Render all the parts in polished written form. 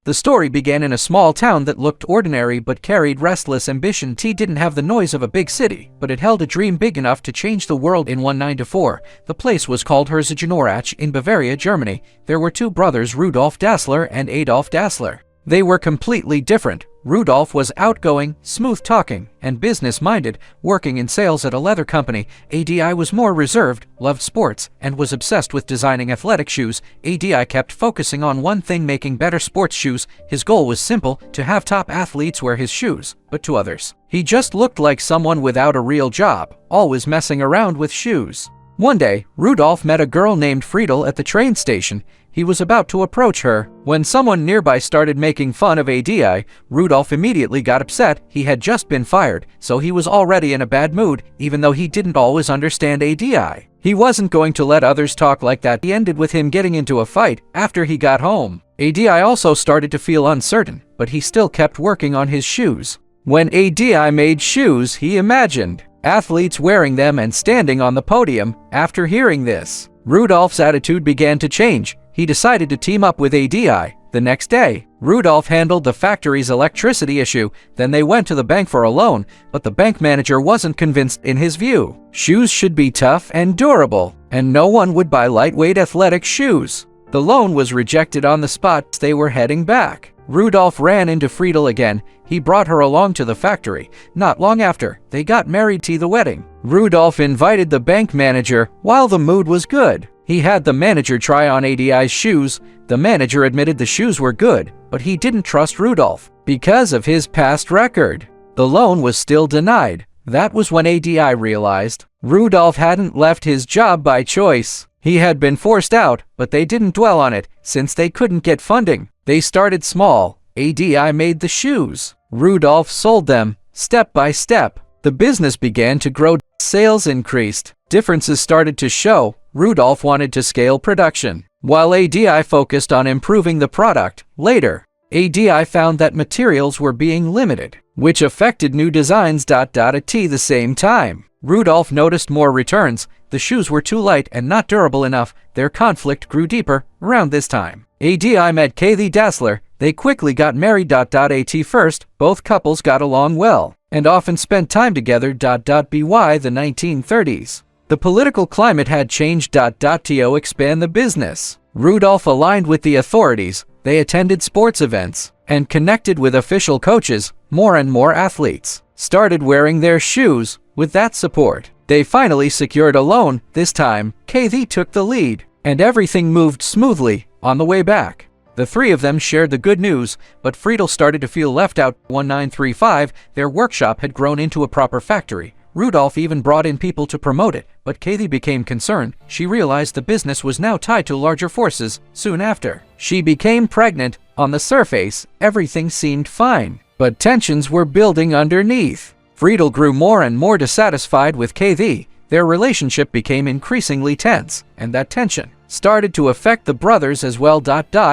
The story began in a small town that looked ordinary but carried restless ambition. T didn't have the noise of a big city, but it held a dream big enough to change the world in 1994. The place was called Herzogenaurach in Bavaria, Germany. There were two brothers, Rudolf Dassler and Adolf Dassler. They were completely different. Rudolf was outgoing, smooth-talking, and business-minded, working in sales at a leather company. ADI was more reserved, loved sports, and was obsessed with designing athletic shoes. ADI kept focusing on one thing: making better sports shoes. His goal was simple: to have top athletes wear his shoes. But to others, he just looked like someone without a real job, always messing around with shoes. One day, Rudolf met a girl named Friedel at the train station. He was about to approach her when someone nearby started making fun of ADI. Rudolf immediately got upset. He had just been fired, so he was already in a bad mood, even though he didn't always understand ADI. He wasn't going to let others talk like that. It ended with him getting into a fight after he got home. ADI also started to feel uncertain, but he still kept working on his shoes. When ADI made shoes, he imagined athletes wearing them and standing on the podium. After hearing this, Rudolf's attitude began to change. He decided to team up with ADI. The next day, Rudolf handled the factory's electricity issue. Then they went to the bank for a loan, but the bank manager wasn't convinced. In his view, shoes should be tough and durable, and no one would buy lightweight athletic shoes. The loan was rejected on the spot. They were heading back. Rudolf ran into Friedel again. He brought her along to the factory. Not long after, they got married to the wedding. Rudolf invited the bank manager. While the mood was good, he had the manager try on ADI's shoes. The manager admitted the shoes were good, but he didn't trust Rudolf because of his past record. The loan was still denied. That was when ADI realized Rudolf hadn't left his job by choice. He had been forced out, but they didn't dwell on it. Since they couldn't get funding, they started small. ADI made the shoes. Rudolf sold them. Step by step, the business began to grow. Sales increased. Differences started to show. Rudolf wanted to scale production, while ADI focused on improving the product. Later, ADI found that materials were being limited, which affected new designs. At the same time, Rudolf noticed more returns. The shoes were too light and not durable enough. Their conflict grew deeper. Around this time, ADI met Kathy Dassler. They quickly got married. At first, both couples got along well and often spent time together. By the 1930s, the political climate had changed. To expand the business, Rudolf aligned with the authorities. They attended sports events and connected with official coaches. More and more athletes started wearing their shoes. With that support, they finally secured a loan. This time, Kathy took the lead, and everything moved smoothly. On the way back, the three of them shared the good news, but Friedel started to feel left out. 1935, their workshop had grown into a proper factory. Rudolf even brought in people to promote it, but Kathy became concerned. She realized the business was now tied to larger forces. Soon after, she became pregnant. On the surface, everything seemed fine, but tensions were building underneath. Friedel grew more and more dissatisfied with Kathy. Their relationship became increasingly tense, and that tension started to affect the brothers as well.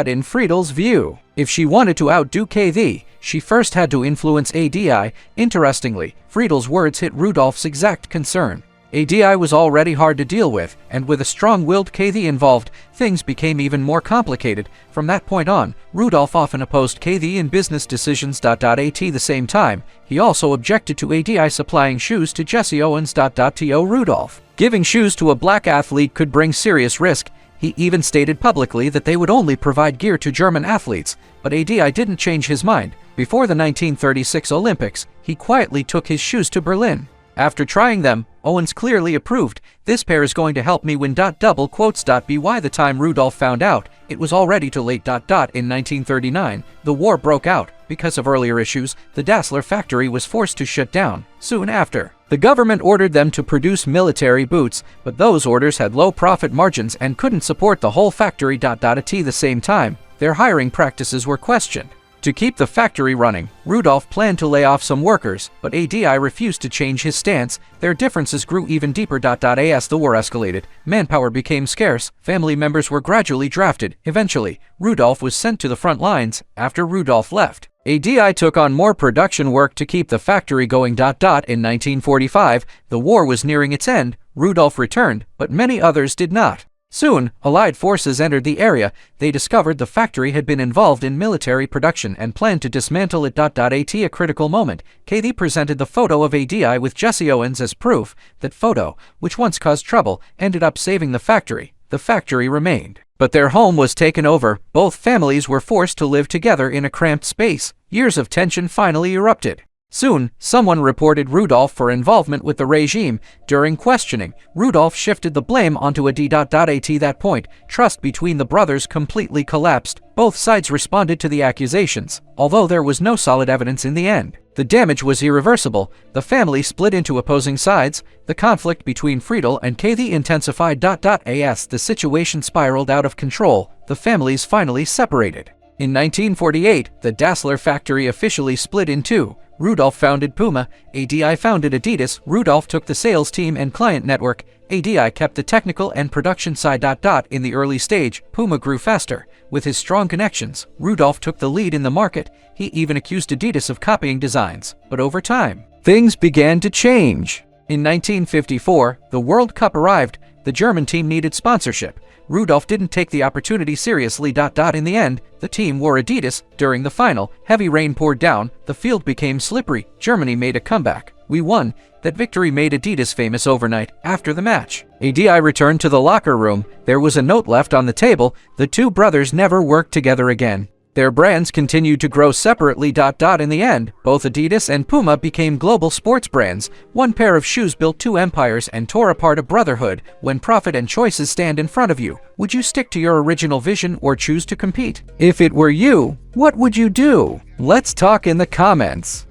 In Friedel's view, if she wanted to outdo Kathy, she first had to influence ADI. Interestingly, Friedel's words hit Rudolf's exact concern. ADI was already hard to deal with, and with a strong-willed Kathy involved, things became even more complicated. From that point on, Rudolf often opposed Kathy in business decisions. At the same time, he also objected to ADI supplying shoes to Jesse Owens. Rudolf giving shoes to a black athlete could bring serious risk. He even stated publicly that they would only provide gear to German athletes, but ADI didn't change his mind. Before the 1936 Olympics, he quietly took his shoes to Berlin. After trying them, Owens clearly approved. "This pair is going to help me win." By the time Rudolf found out, it was already too late. In 1939, the war broke out. Because of earlier issues, the Dassler factory was forced to shut down. Soon after, the government ordered them to produce military boots, but those orders had low profit margins and couldn't support the whole factory. At the same time, their hiring practices were questioned. To keep the factory running, Rudolf planned to lay off some workers, but ADI refused to change his stance. Their differences grew even deeper. As the war escalated, manpower became scarce. Family members were gradually drafted. Eventually, Rudolf was sent to the front lines. After Rudolf left, ADI took on more production work to keep the factory going. In 1945, the war was nearing its end. Rudolf returned, but many others did not. Soon, Allied forces entered the area. They discovered the factory had been involved in military production and planned to dismantle it. At a critical moment, KD presented the photo of ADI with Jesse Owens as proof. That photo, which once caused trouble, ended up saving the factory. The factory remained, but their home was taken over. Both families were forced to live together in a cramped space. Years of tension finally erupted. Soon, someone reported Rudolf for involvement with the regime. During questioning, Rudolf shifted the blame onto AD. At that point, trust between the brothers completely collapsed. Both sides responded to the accusations, although there was no solid evidence in the end. The damage was irreversible. The family split into opposing sides. The conflict between Friedel and KD intensified. As the situation spiraled out of control, the families finally separated. In 1948, the Dassler factory officially split in two. Rudolf founded Puma, ADI founded Adidas. Rudolf took the sales team and client network. ADI kept the technical and production side. In the early stage, Puma grew faster. With his strong connections, Rudolf took the lead in the market. He even accused Adidas of copying designs. But over time, things began to change. In 1954, the World Cup arrived. The German team needed sponsorship. Rudolf didn't take the opportunity seriously. In the end, the team wore Adidas. During the final, heavy rain poured down. The field became slippery. Germany made a comeback. We won. That victory made Adidas famous overnight. After the match, ADI returned to the locker room. There was a note left on the table. The two brothers never worked together again. Their brands continued to grow separately. In the end, both Adidas and Puma became global sports brands. One pair of shoes built two empires and tore apart a brotherhood. When profit and choices stand in front of you, would you stick to your original vision or choose to compete? If it were you, what would you do? Let's talk in the comments.